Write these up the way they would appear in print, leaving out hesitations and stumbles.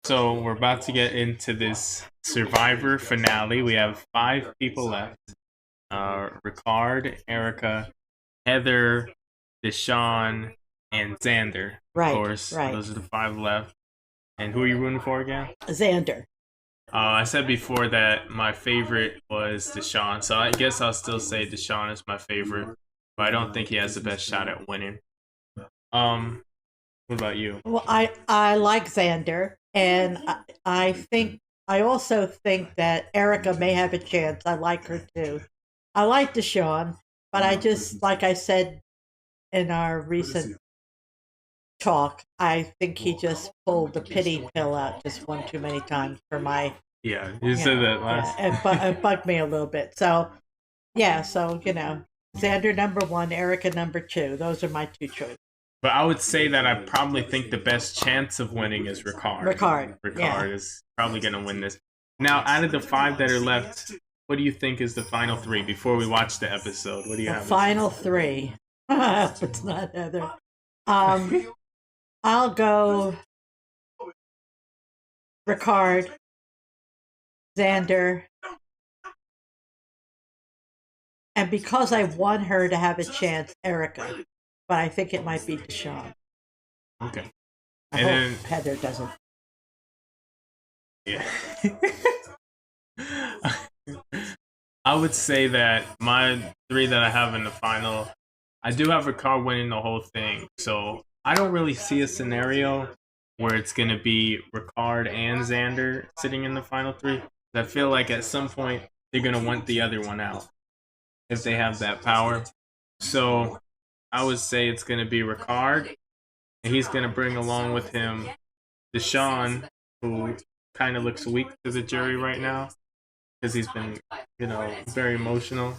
So we're about to get into this Survivor finale. We have 5 people left. Ricard, Erica, Heather, Deshawn, and Xander. Of Right, course, right. those are the 5 left. And who are you rooting for again? Xander. I said before that my favorite was Deshawn, so I guess I'll still say Deshawn is my favorite, but I don't think he has the best shot at winning. What about you? Well, I like Xander, and I also think that Erica may have a chance. I like her too. I like Deshawn, but I just, like I said in our recent talk, I think he just pulled the pity pill out just one too many times for my. Yeah, you said that last. Yeah, it bugged me a little bit. So, yeah, so Xander number 1, Erica number 2. Those are my 2 choices. But I would say that I probably think the best chance of winning is Ricard. Ricard is probably going to win this. Now, out of the 5 that are left, what do you think is the final 3 before we watch the episode? What do you have? Final 3. It's not Heather. I'll go Ricard, Xander, and because I want her to have a chance, Erica. But I think it might be Deshawn. Okay. I hope Heather doesn't. Yeah. I would say that my 3 that I have in the final, I do have Ricard winning the whole thing. So I don't really see a scenario where it's going to be Ricard and Xander sitting in the final 3. I feel like at some point they're going to want the other one out if they have that power. So I would say it's going to be Ricard, and he's going to bring along with him Deshawn, who kind of looks weak to the jury right now because he's been, very emotional.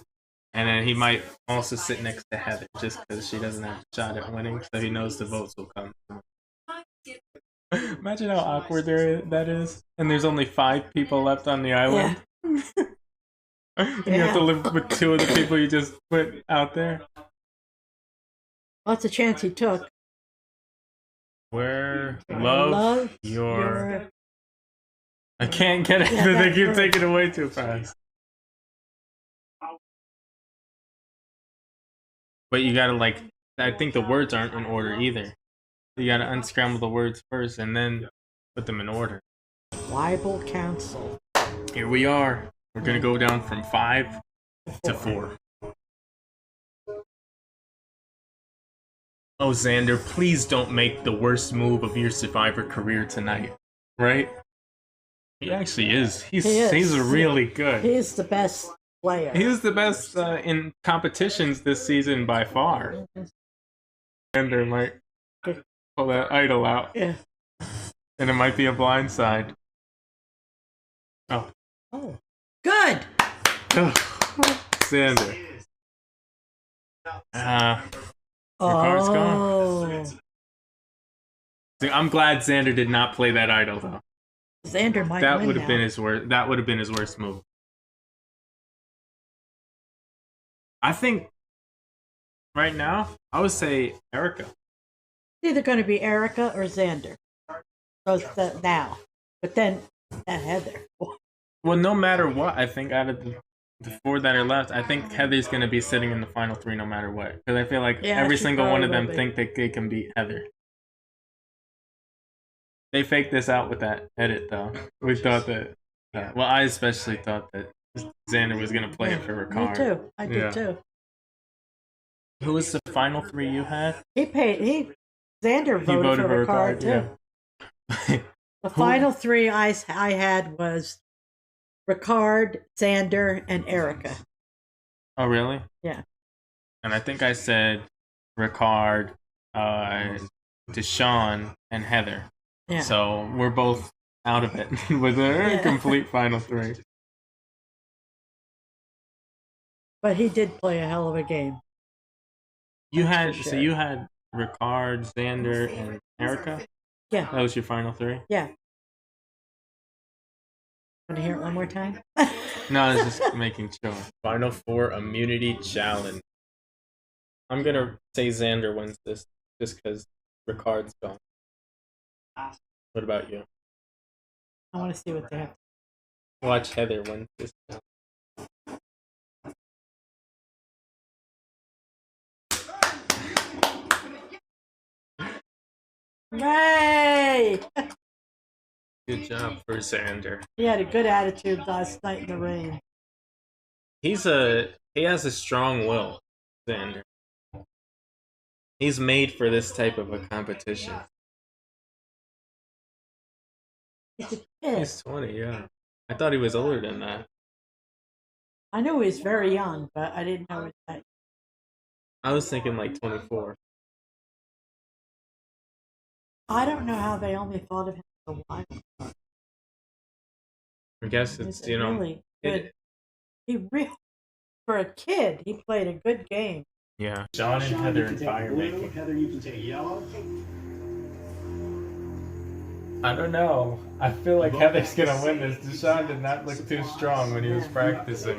And then he might also sit next to Heather just because she doesn't have a shot at winning, so he knows the votes will come. Imagine how awkward that is. And there's only 5 people left on the island. Yeah. You have to live with 2 of the people you just put out there. Well, that's a chance he took. Where love your... I can't get it. Yeah, they keep taking it away too fast. But you gotta I think the words aren't in order either. You gotta unscramble the words first and then put them in order. Tribal Council. Here we are. We're gonna go down from 5 to 4. Oh, Xander, please don't make the worst move of your Survivor career tonight. Right? He actually is. He's really good. He's the best player. He was the best in competitions this season by far. Xander might pull that idol out. Yeah. And it might be a blind side. Oh. Good! Xander. Ricard's gone. I'm glad Xander did not play that idol though. Xander might that win would have now. been his worst. That would have been his worst move. I think right now I would say Erica. It's either going to be Erica or Xander. Now, but then Heather. Well, no matter what, I think out of the 4 that are left, I think Heather's going to be sitting in the final 3 no matter what. Because I feel like every single one of them think that they can beat Heather. They faked this out with that edit, though. We thought that... well, I especially thought that Xander was going to play it for Ricard. Me too. I did too. Who was the final 3 you had? Xander voted for Ricard, too. Yeah. The final 3 I had was Ricard, Xander, and Erica. Oh, really? Yeah. And I think I said Ricard, Deshawn, and Heather. Yeah. So we're both out of it with a complete final 3. But he did play a hell of a game. You had Ricard, Xander, and Erica? Yeah. That was your final 3? Yeah. Want to hear it one more time? No, I was just making sure. Final 4 immunity challenge. I'm gonna say Xander wins this just because Ricard's gone. What about you? I want to see what they have. Watch Heather win this. Yay! Good job for Xander. He had a good attitude last night in the rain. He has a strong will, Xander. He's made for this type of a competition. He's a kid. He's 20, yeah. I thought he was older than that. I knew he was very young, but I didn't know his age. I was thinking like 24. I don't know how they only thought of him as a wild card. I guess it's, you know, really good. For a kid, he played a good game. Yeah. Sean and Heather in fire blue. making. Heather, you can take yellow. I don't know. I feel like Heather's gonna win this. Deshaun did not look too strong when he was practicing.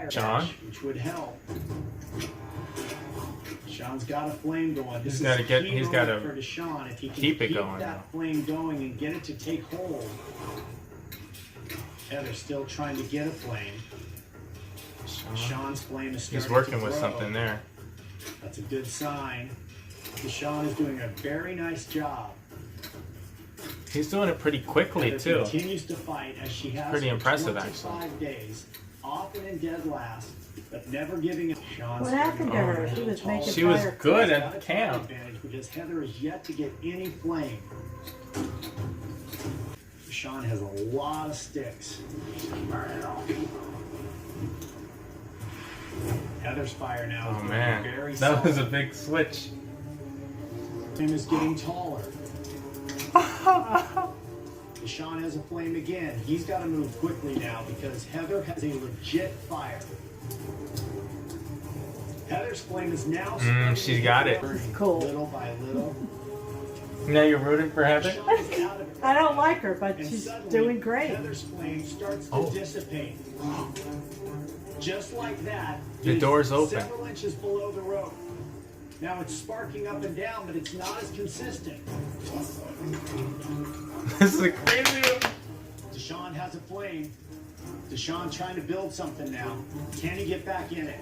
Sean? Which would help. Sean's got a flame going. He's gotta get. He's gotta for Deshaun. If he can keep it going. that flame going and get it to take hold. Heather's still trying to get a flame. Deshaun's flame is starting He's working to with grow. something there. That's a good sign. Deshaun is doing a very nice job. He's doing it pretty quickly Heather too. continues to fight as she has Pretty for impressive, 25 actually. days, often in dead last, but never giving up. What happened to her? She was making She was fire. good Got at a camp. advantage because Heather is yet to get any flame. Sean has a lot of sticks. Heather's fire now. Oh is man, very that was a solid. big switch. Flame is getting taller. Deshaun has a flame again. He's got to move quickly now because Heather has a legit fire. Heather's flame is now starting She to got it. burn Cool. little by little. Now you're rooting for Heather? Deshaun is out of it. I don't like her, but And she's suddenly, doing great. Heather's flame starts to Oh. dissipate. Just like that. The it is door's open. Several inches below the rope. Now it's sparking up and down, but it's not as consistent. This is a crazy one. Deshaun has a flame. Deshaun trying to build something now. Can he get back in it?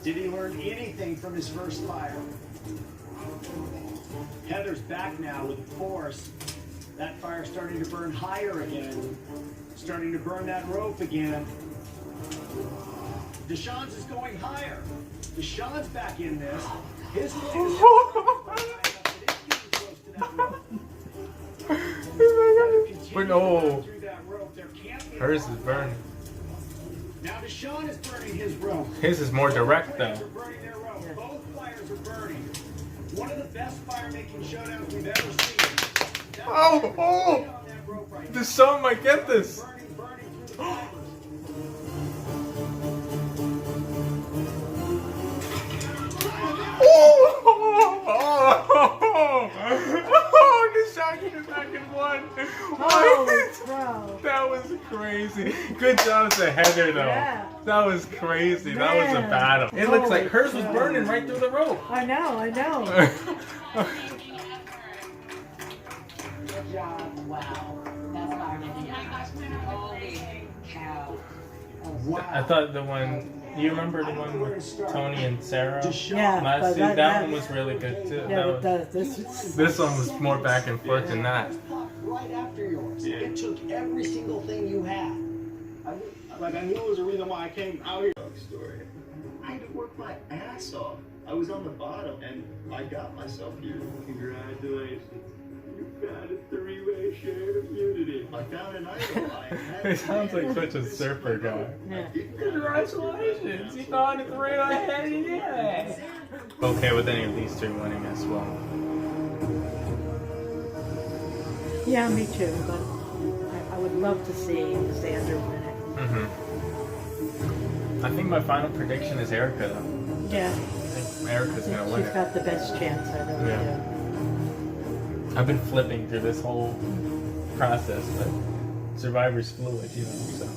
Did he learn anything from his first fire? Heather's back now with force. That fire starting to burn higher again. Starting to burn that rope again. Deshaun's is going higher. Deshaun's back in this. His flame is But no. through that rope. There can't be Hers is burning. Now Deshaun is burning his rope. His is more direct Flames though. are burning their rope. Both fires are burning. One of the best fire-making showdowns we've ever seen. That Oh, fire is oh. burning on that rope right now. The son might get this. Burning through the fibers. Oh, Deshaun came back and won. Holy crow. That was crazy. Good job to Heather though. Yeah. That was crazy. That was a Man. battle. It looks like Holy hers was cow. burning right through the rope. I know. Good job. Wow. That's fire. Holy cow. Wow. I thought the one, you remember the one with Tony and Sarah? Deshaun. Yeah, Last but season? That one was really good too. Yeah, That but was- This one was more back and forth than that. Right after yours. Yeah. It took every single thing you had. I knew it was a reason why I came out here. Story. I had to work my ass off. I was on the bottom and I got myself here. Congratulations. You found a three-way shared immunity. I found an idol. It sounds like such a surfer guy. Yeah. Congratulations, you found it right ahead, yeah. Okay with any of these two winning as well. Yeah, me too. But I would love to see Xander win it. I think my final prediction is Erica though. Yeah, I think Erica's gonna win she's it. got the best chance. I really Yeah. I've been flipping through this whole process, but Survivor's fluid, you know, so.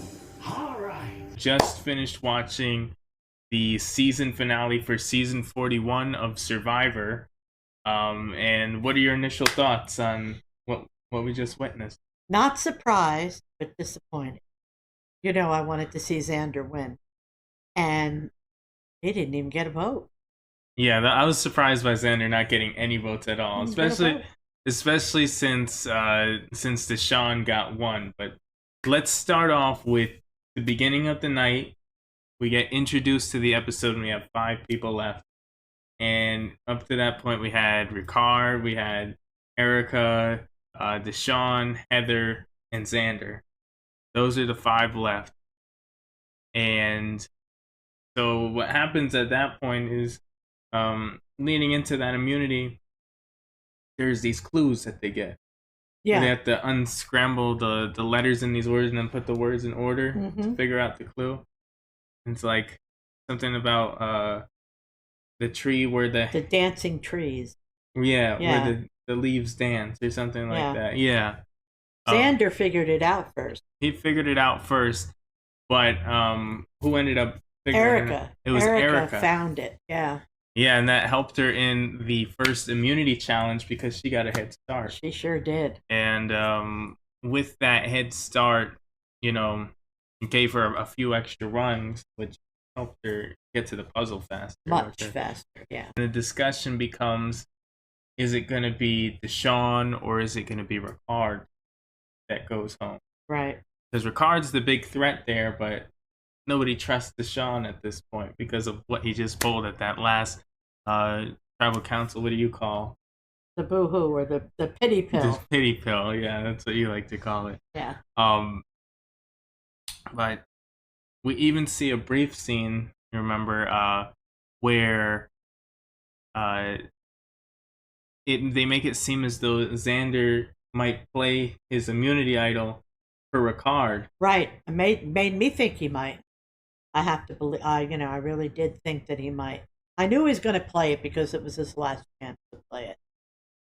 All right. Just finished watching the season finale for season 41 of Survivor. And what are your initial thoughts on what we just witnessed? Not surprised, but disappointed. You know, I wanted to see Xander win, and he didn't even get a vote. Yeah, I was surprised by Xander not getting any votes at all, He didn't get a vote. especially since Deshaun got one. But let's start off with the beginning of the night. We get introduced to the episode, and we have 5 people left. And up to that point, we had Ricard, we had Erica, Deshaun, Heather, and Xander. Those are the 5 left. And so what happens at that point is, leading into that immunity, there's these clues that they get. Yeah. They have to unscramble the letters in these words and then put the words in order to Mhm. figure out the clue. It's like something about the tree where The dancing trees. yeah, Yeah. where the leaves dance or something like Yeah. that. Yeah. Xander figured it out first. He figured it out first, but who ended up figuring it? Erica. It was Erica. Found it. Yeah. Yeah, and that helped her in the first immunity challenge because she got a head start. She sure did. And with that head start, you know, it gave her a few extra runs, which helped her get to the puzzle faster. Much faster, yeah. And the discussion becomes, is it going to be Deshaun or is it going to be Ricard that goes home? Right. Because Ricard's the big threat there, but nobody trusts Deshaun at this point because of what he just pulled at that last tribal council. What do you call the boo-hoo or the pity pill? The pity pill, yeah, that's what you like to call it. Yeah. But we even see a brief scene, you remember, where they make it seem as though Xander might play his immunity idol for Ricard. Right. It made me think he might. I have to believe. I really did think that he might. I knew he was going to play it because it was his last chance to play it.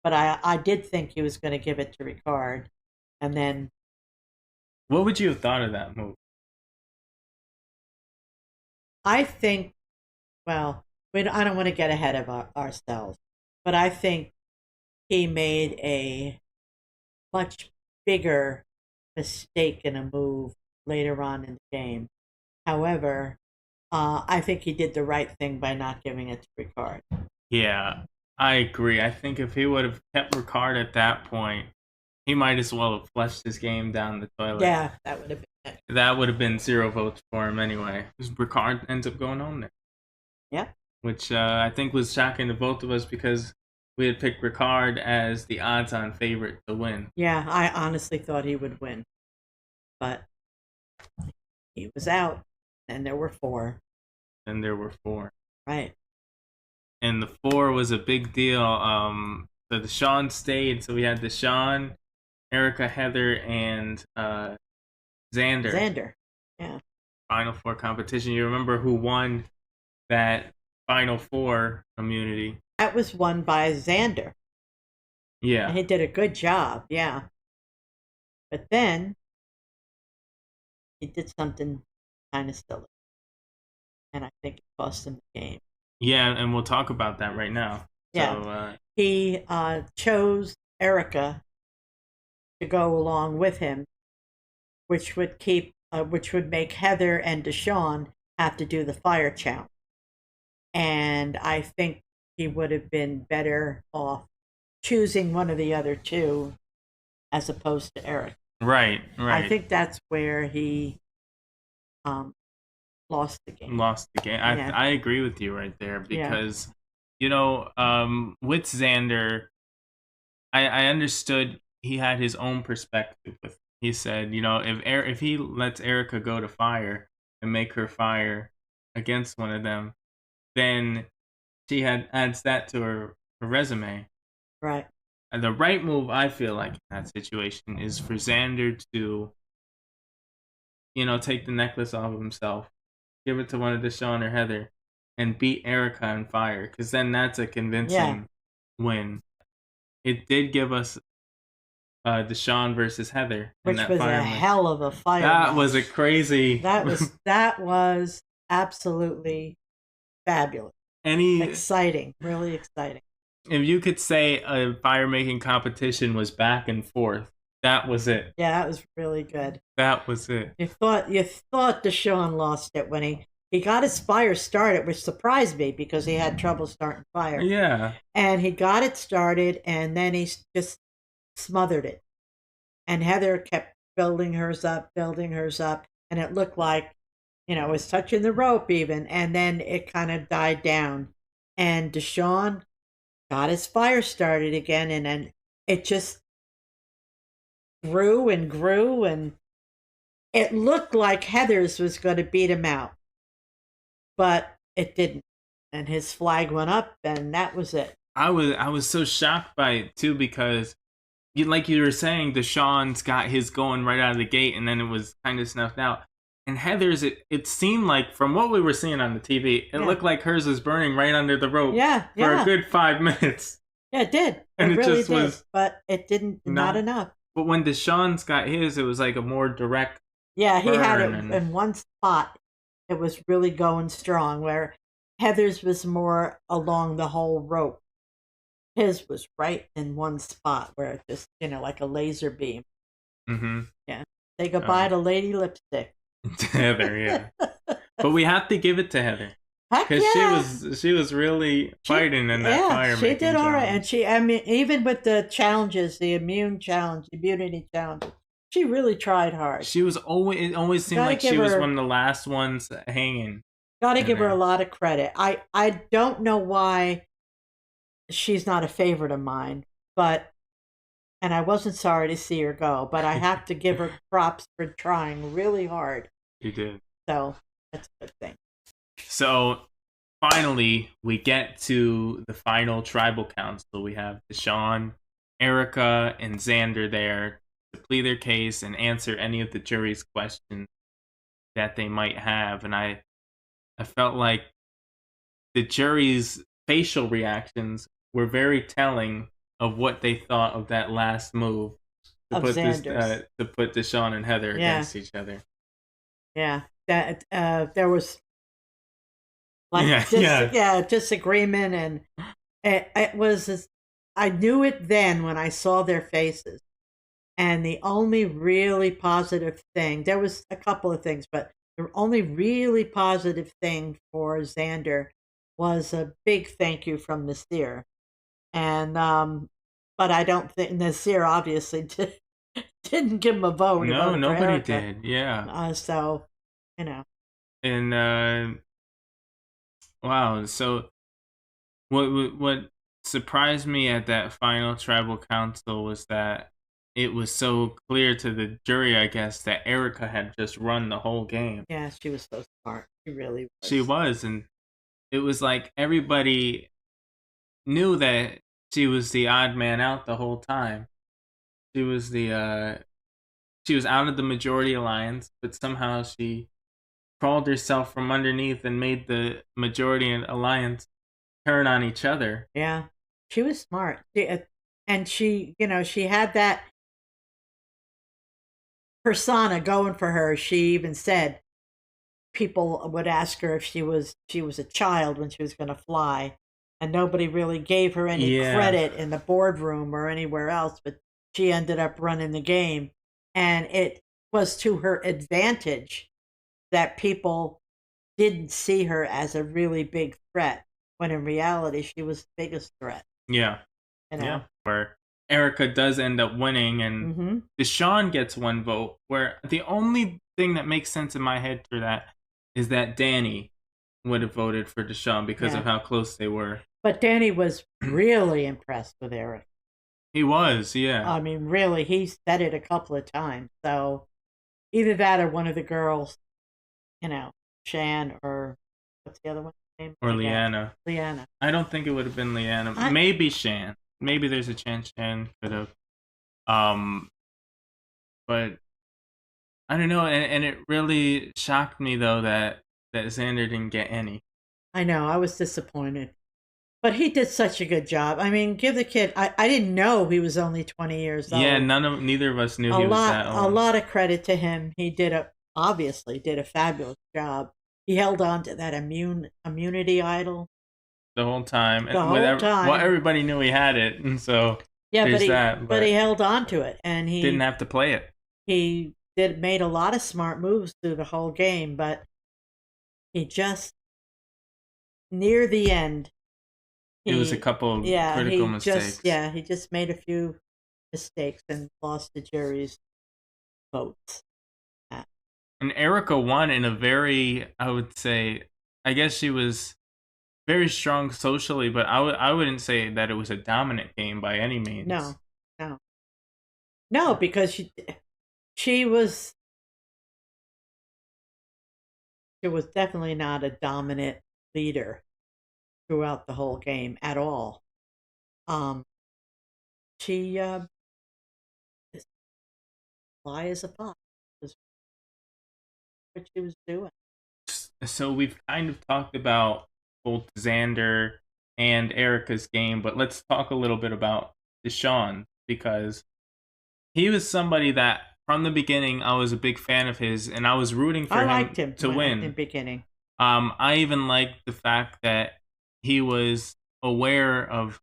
But I did think he was going to give it to Ricard, and then. What would you have thought of that move? I think, well, I don't want to get ahead of ourselves, but I think he made a much bigger mistake in a move later on in the game. However, I think he did the right thing by not giving it to Ricard. Yeah, I agree. I think if he would have kept Ricard at that point, he might as well have flushed his game down the toilet. Yeah, that would have been it. That would have been 0 votes for him anyway. Because Ricard ends up going home there. Yeah. Which I think was shocking to both of us because we had picked Ricard as the odds-on favorite to win. Yeah, I honestly thought he would win. But he was out, and there were 4. And there were 4. Right. And the 4 was a big deal. So Deshaun stayed, so we had Deshaun, Erica, Heather, and Xander. Xander, yeah. Final 4 competition. You remember who won that Final 4 immunity? That was won by Xander. Yeah. And he did a good job, yeah. But then, he did something kind of silly. And I think it cost him the game. Yeah, and we'll talk about that right now. Yeah. So, he chose Erica to go along with him, which would make Heather and Deshaun have to do the fire challenge. And I think he would have been better off choosing one of the other 2 as opposed to Eric. Right. I think that's where he lost the game. I agree with you right there because, with Xander, I understood he had his own perspective with it. He said, if he lets Erica go to fire and make her fire against one of them, then she adds that to her resume. Right. And the right move, I feel like, in that situation is for Xander to, take the necklace off of himself, give it to one of Deshaun or Heather, and beat Erica in fire, because then that's a convincing win. It did give us Deshaun versus Heather, which was a hell of a fire. That match. was a crazy. That was absolutely fabulous. Exciting, really exciting. If you could say a fire making competition was back and forth, That was it. Yeah, that was really good. That was it. You thought Deshaun lost it when he got his fire started, which surprised me because he had trouble starting fire. Yeah. And he got it started, and then he just smothered it. And Heather kept building hers up, and it looked like, it was touching the rope even, and then it kind of died down. And Deshaun got his fire started again, and then it just grew and grew, and it looked like Heather's was going to beat him out, but it didn't. And his flag went up, and that was it. I was so shocked by it too, because like you were saying, Deshaun's got his going right out of the gate, and then it was kind of snuffed out. And Heather's, it seemed like, from what we were seeing on the TV, it looked like hers was burning right under the rope for a good 5 minutes. Yeah, it did. And it really just did, was... But it didn't, not enough. But when Deshaun's got his, it was like a more direct Yeah, he had it burn in one spot. It was really going strong, where Heather's was more along the whole rope. His was right in one spot where it just, like a laser beam. Mm-hmm. Yeah. Say goodbye to Lady Lipstick. Heather, yeah. But we have to give it to Heather. Heck Because she was really fighting in that fire. Yeah, she did all right. And even with the challenges, the immunity challenge, she really tried hard. It always seemed like she was one of the last ones hanging. Gotta give her a lot of credit. I don't know why she's not a favorite of mine, and I wasn't sorry to see her go, but I have to give her props for trying really hard. You did. So that's a good thing. So finally, we get to the final tribal council. We have Deshaun, Erica, and Xander there to plead their case and answer any of the jury's questions that they might have. And I felt like the jury's facial reactions were very telling of what they thought of that last move to put Deshaun and Heather against each other. Yeah, that there was disagreement, and it was. I knew it then when I saw their faces, and the only really positive thing, there was a couple of things, but the only really positive thing for Xander was a big thank you from Nasir, and but I don't think Nasir obviously didn't give him a vote. No, nobody did. Yeah. So, And wow. So, what surprised me at that final tribal council was that it was so clear to the jury, I guess, that Erica had just run the whole game. Yeah, she was so smart. She really was. She was, and it was like everybody knew that she was the odd man out the whole time. She was she was out of the majority alliance, but somehow she crawled herself from underneath and made the majority alliance turn on each other. Yeah, she was smart. And she had that persona going for her. She even said people would ask her if she was a child when she was going to fly, and nobody really gave her any credit in the boardroom or anywhere else, but she ended up running the game, and it was to her advantage that people didn't see her as a really big threat, when in reality she was the biggest threat. Yeah. Yeah. Where Erica does end up winning, and Deshaun gets one vote, where the only thing that makes sense in my head for that is that Danny would have voted for Deshaun because of how close they were. But Danny was really impressed with Eric. He was, yeah. I mean, really, he said it a couple of times. So either that or one of the girls, Shan, or what's the other one's name? Or Leanna. Leanna. I don't think it would have been Leanna. Maybe Shan. Maybe there's a chance Shan could have. But I don't know, and it really shocked me though that Xander didn't get any. I know, I was disappointed. But he did such a good job. I mean, give the kid. I didn't know he was only 20 years old. Yeah, neither of us knew he was that old. A lot of credit to him. He obviously did a fabulous job. He held on to that immunity idol the whole time. Well, everybody knew he had it, and so Yeah, there's but he held on to it, and didn't have to play it. he made a lot of smart moves through the whole game, but he just near the end. It was a couple of critical mistakes. He just made a few mistakes and lost the jury's votes. And Erica won in a very, I would say, I guess she was very strong socially, but I wouldn't say that it was a dominant game by any means. No, because she was definitely not a dominant leader throughout the whole game at all. She fly as a fox was what she was doing. So we've kind of talked about both Xander and Erica's game, but let's talk a little bit about Deshaun, because he was somebody that from the beginning I was a big fan of his, and I was rooting for him to win in the beginning. I even liked the fact that he was aware of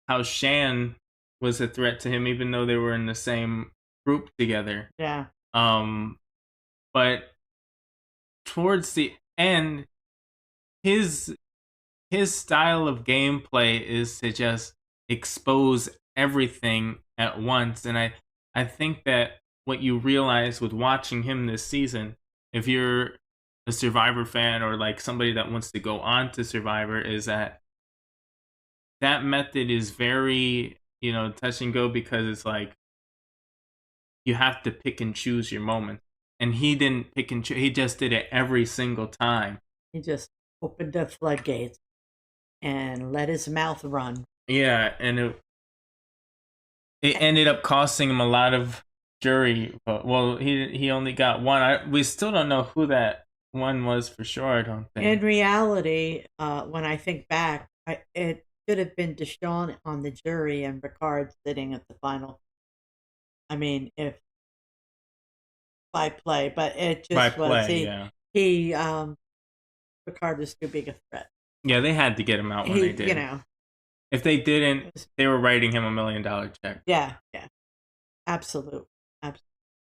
how Shan was a threat to him, even though they were in the same group together. Yeah. But towards the end, his style of gameplay is to just expose everything at once, and I think that what you realize with watching him this season, if you're a Survivor fan or like somebody that wants to go on to Survivor, is that method is very, touch and go, because it's like you have to pick and choose your moment. And he didn't pick and choose. He just did it every single time. He just opened the floodgates and let his mouth run. Yeah, and it ended up costing him a lot of jury. Well, he only got one. We still don't know who that one was for sure, I don't think. In reality, when I think back, it should have been Deshaun on the jury and Ricard sitting at the final. I mean, if by play, but it just was Ricard was too big a threat. Yeah, they had to get him out when they did. If they didn't, they were writing him $1 million check. Yeah, absolutely.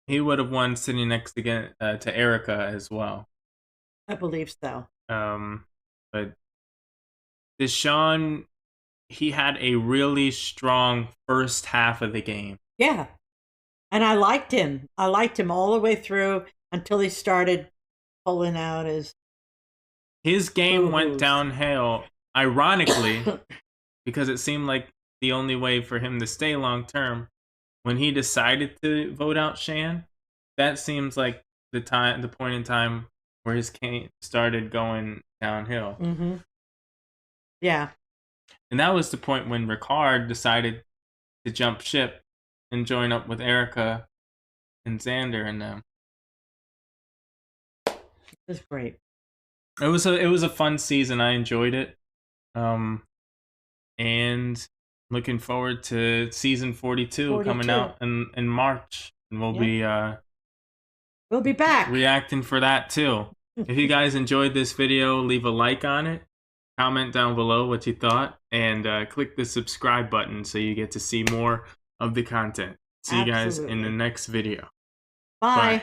He would have won sitting next to Erica as well. I believe so. But Deshaun, he had a really strong first half of the game. Yeah, and I liked him. I liked him all the way through until he started pulling out his game went downhill, ironically, because it seemed like the only way for him to stay long term. When he decided to vote out Shan, that seems like the point in time where his game started going downhill. Mm-hmm. Yeah. And that was the point when Ricard decided to jump ship and join up with Erica and Xander and them. It was great. It was a fun season. I enjoyed it. And looking forward to season 42 coming out in March. And we'll be back reacting for that too. If you guys enjoyed this video, leave a like on it. Comment down below what you thought, and click the subscribe button so you get to see more of the content. See you guys in the next video. Bye.